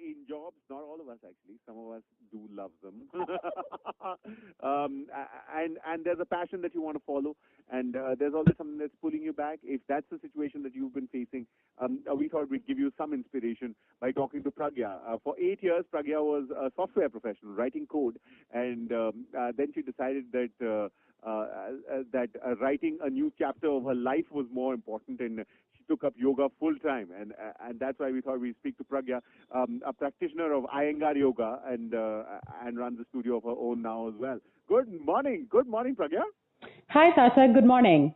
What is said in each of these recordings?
in jobs, not all of us actually, some of us do love them. And there's a passion that you want to follow, and there's always something that's pulling you back. If that's the situation that you've been facing, we thought we'd give you some inspiration by talking to Pragya. For 8 years, Pragya was a software professional, writing code, and then she decided that writing a new chapter of her life was more important, and she took up yoga full time, and that's why we thought we'd speak to Pragya, a practitioner of Iyengar yoga, and runs a studio of her own now as well. Good morning, Pragya. Hi, Sarthak. Good morning.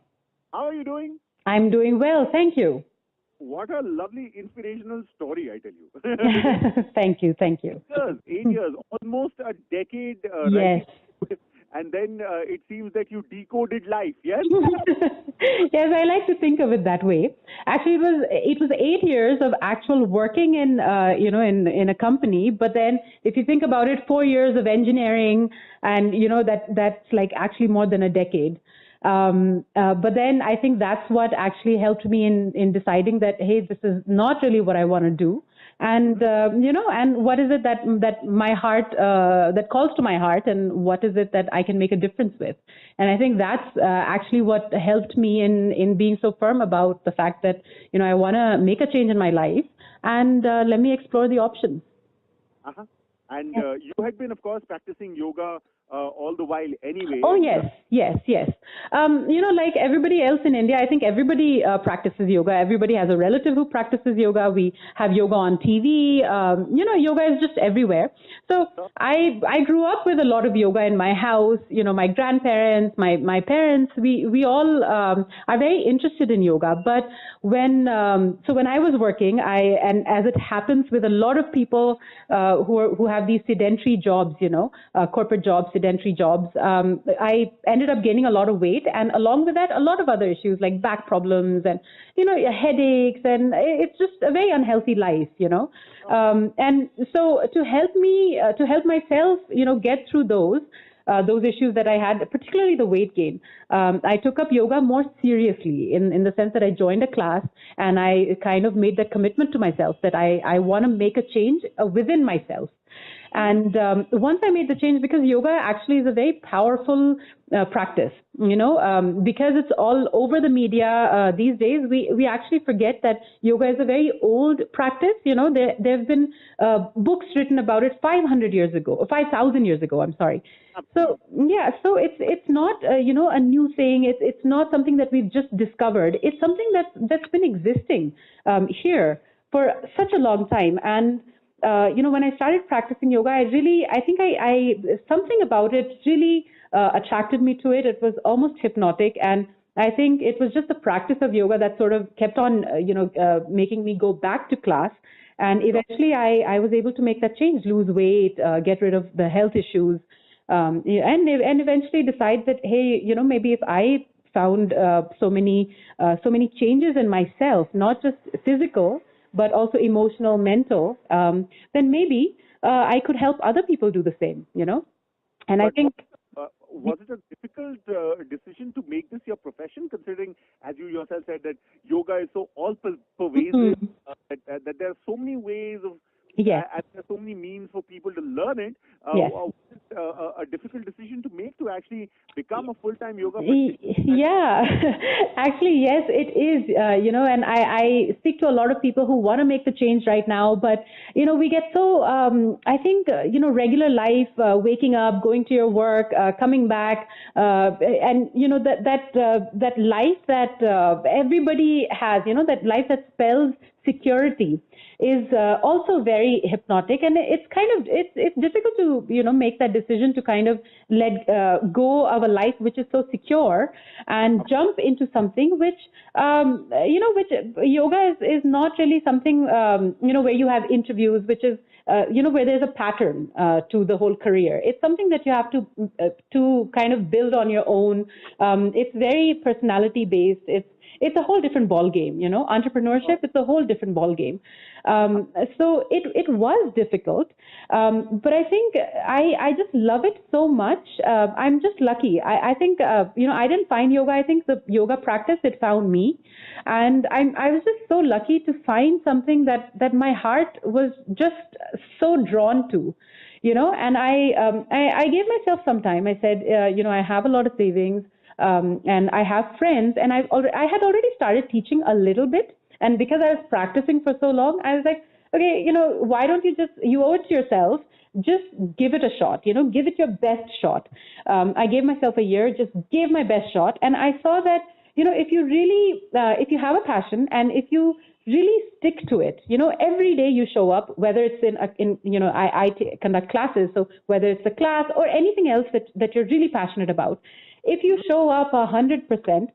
How are you doing? I'm doing well, thank you. What a lovely inspirational story, I tell you. Thank you. 8 years, almost a decade, Yes. writing, and then it seems that you decoded life, yes? Yes, I like to think of it that way. Actually, it was 8 years of actual working in in a company. But then, if you think about it, 4 years of engineering, and that's like actually more than a decade. But then I think that's what actually helped me in deciding that, hey, this is not really what I want to do. And, and what is it that my heart, that calls to my heart, and what is it that I can make a difference with? And I think that's actually what helped me in being so firm about the fact that, I want to make a change in my life, and let me explore the options. Uh-huh. And you had been, of course, practicing yoga all the while anyway. Oh, yes. Like everybody else in India, I think everybody practices yoga. Everybody has a relative who practices yoga. We have yoga on TV. Yoga is just everywhere. So I grew up with a lot of yoga in my house. My grandparents, my parents, we all are very interested in yoga. But when I was working, and as it happens with a lot of people who have these sedentary jobs, corporate jobs, sedentary jobs, I ended up gaining a lot of weight, and along with that, a lot of other issues like back problems and headaches, and it's just a very unhealthy life, and so to help myself, get through those issues that I had, particularly the weight gain. I took up yoga more seriously in the sense that I joined a class, and I kind of made that commitment to myself that I want to make a change within myself. And once I made the change, because yoga actually is a very powerful practice, because it's all over the media these days, we actually forget that yoga is a very old practice. There have been books written about it 5,000 years ago, I'm sorry. So, yeah, so it's not, a new thing. It's not something that we've just discovered. It's something that's been existing here for such a long time. And when I started practicing yoga, I think something about it really attracted me to it. It was almost hypnotic, and I think it was just the practice of yoga that sort of kept on, making me go back to class. And eventually, I was able to make that change, lose weight, get rid of the health issues, and eventually decide that, hey, maybe if I found so many changes in myself, not just physical, but also emotional, mental, then maybe I could help other people do the same, And I think... was it a difficult decision to make this your profession, considering, as you yourself said, that yoga is so all-pervasive, that there are so many ways of... Yes. And there are so many means for people to learn it. Yes. Was it a difficult decision to make, to actually become a full-time yoga practitioner? Yeah, actually, yes, it is. And I speak to a lot of people who want to make the change right now, but we get so I think regular life, waking up, going to your work, coming back, and that life that everybody has, that life that spells security, is also very hypnotic, and it's difficult to make that decision to kind of let go of a life which is so secure and jump into something which which yoga is not really something where you have interviews, which is where there's a pattern to the whole career. It's something that you have to kind of build on your own. It's very personality based. It's a whole different ball game, entrepreneurship. It's a whole different ball game. So it was difficult, but I think I just love it so much. I'm just lucky. I think I didn't find yoga. I think the yoga practice, it found me, and I was just so lucky to find something that my heart was just so drawn to. And I gave myself some time. I said, I have a lot of savings, and I have friends, and I had already started teaching a little bit. And because I was practicing for so long, I was like, okay, why don't you owe it to yourself, just give it a shot, give it your best shot. I gave myself a year, just gave my best shot. And I saw that, if you really, if you have a passion and if you really stick to it, every day you show up, whether it's I conduct classes. So whether it's a class or anything else that you're really passionate about, if you show up 100%,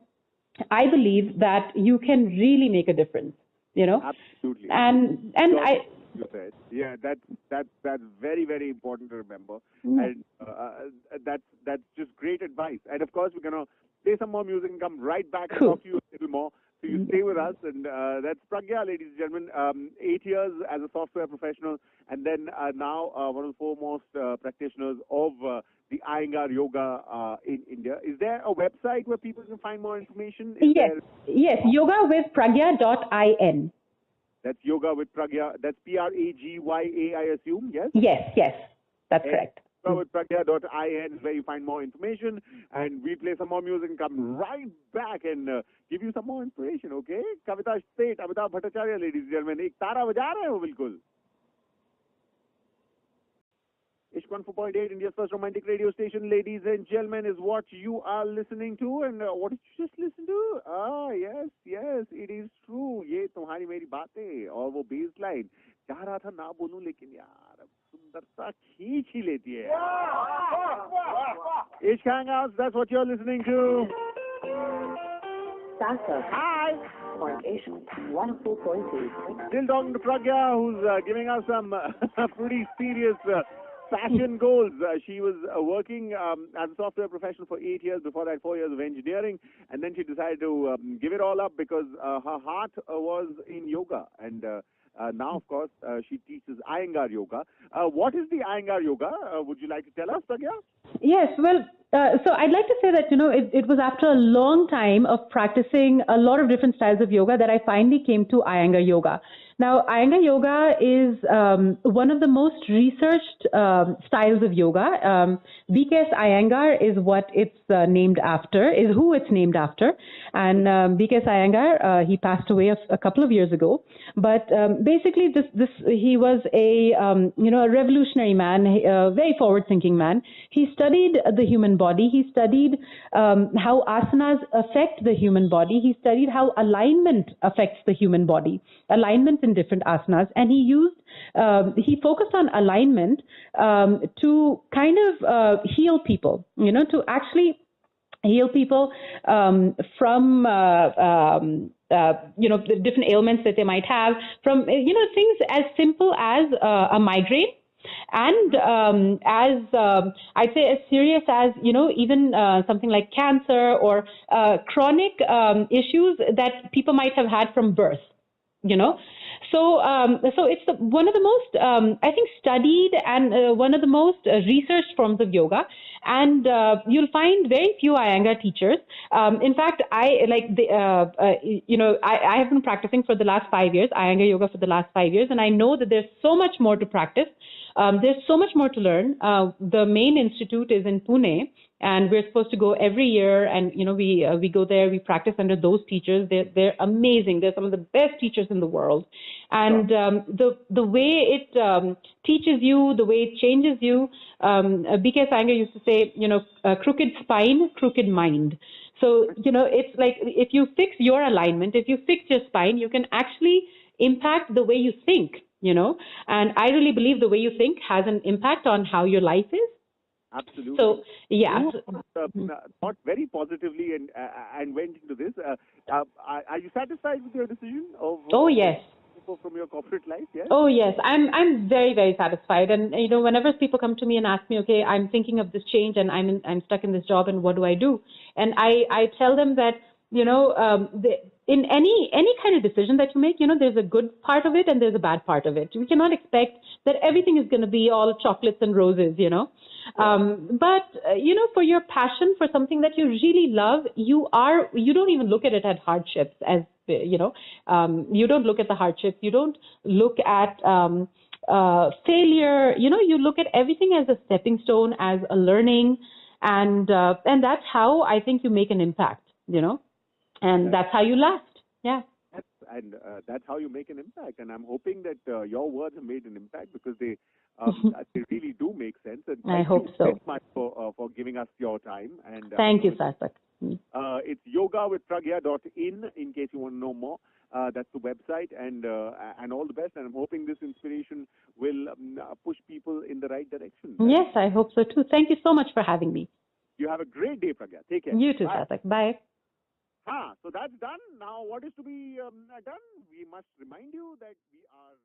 I believe that you can really make a difference, Absolutely. And you said, yeah, that's very, very important to remember, and that's just great advice. And of course, we're gonna play some more music and come right back and talk to you a little more. So you stay with us, and that's Pragya, ladies and gentlemen. 8 years as a software professional, and then now one of the foremost practitioners of the Iyengar Yoga in India. Is there a website where people can find more information? Yes, yogawithpragya.in. That's Yoga with Pragya. That's Pragya, I assume, yes? Yes, that's correct. Pragya.in is where you find more information, and we play some more music and come right back and give you some more inspiration, okay? Kavita State, Amitabh Bhattacharya, ladies and gentlemen. Ek tara baja rahe ho bilkul. Ishq 104.8, India's first romantic radio station, ladies and gentlemen, is what you are listening to. And what did you just listen to? Ah, yes, it is true. ये तुम्हारी मेरी बातें और वो baseline. चाह रहा था ना बोलूं लेकिन यार सुंदरता खींच ही लेती है. Ishq Hangouts, that's what you're listening to. Sarthak. Hi. On Ishq 104.8. Still talking to Pragya, who's giving us some pretty serious fashion goals. She was working as a software professional for 8 years. Before that, 4 years of engineering. And then she decided to give it all up because her heart was in yoga. And now, of course, she teaches Iyengar Yoga. What is the Iyengar Yoga? Would you like to tell us, Pragya? Yes, well, so I'd like to say that, it was after a long time of practicing a lot of different styles of yoga that I finally came to Iyengar Yoga. Now, Iyengar Yoga is one of the most researched styles of yoga. BKS Iyengar is what it's named after, is who it's named after. And BKS Iyengar, he passed away a couple of years ago. But basically, he was a revolutionary man, a very forward-thinking man. He studied the human body. He studied how asanas affect the human body. He studied how alignment affects the human body, alignment in different asanas, and he focused on alignment to kind of heal people, to actually heal people from the different ailments that they might have, from things as simple as a migraine, and as I'd say as serious as even something like cancer or chronic issues that people might have had from birth. So it's one of the most, I think, studied and one of the most researched forms of yoga. And you'll find very few Iyengar teachers. In fact, I have been practicing for the last 5 years, Iyengar Yoga for the last 5 years, and I know that there's so much more to practice. There's so much more to learn. The main institute is in Pune, and we're supposed to go every year, and we go there, we practice under those teachers. They're amazing. They're some of the best teachers in the world, and the way it teaches you, the way it changes you. B.K. Iyengar used to say, crooked spine, crooked mind. So it's like if you fix your alignment, if you fix your spine, you can actually impact the way you think. And I really believe the way you think has an impact on how your life is. Absolutely. So, yeah. You thought very positively and went into this. Are you satisfied with your decision? Oh, yes. From your corporate life, yes? Oh, yes. I'm very, very satisfied. And, whenever people come to me and ask me, okay, I'm thinking of this change and I'm stuck in this job and what do I do? And I tell them that, in any kind of decision that you make, there's a good part of it and there's a bad part of it. We cannot expect that everything is going to be all chocolates and roses. But for your passion for something that you really love, you don't even look at it as hardships, as you don't look at the hardships. You don't look at failure. You look at everything as a stepping stone, as a learning, and that's how I think you make an impact. And that's how you last. Yeah. And that's how you make an impact. And I'm hoping that your words have made an impact, because they really do make sense. And I hope so. Thank you very much for giving us your time. And thank you, Sarthak. It's yogawithpragya.in in case you want to know more. That's the website, and all the best. And I'm hoping this inspiration will push people in the right direction. Yes, I hope so too. Thank you so much for having me. You have a great day, Pragya. Take care. You too, Sarthak. Bye. So that's done. Now, what is to be done? We must remind you that we are...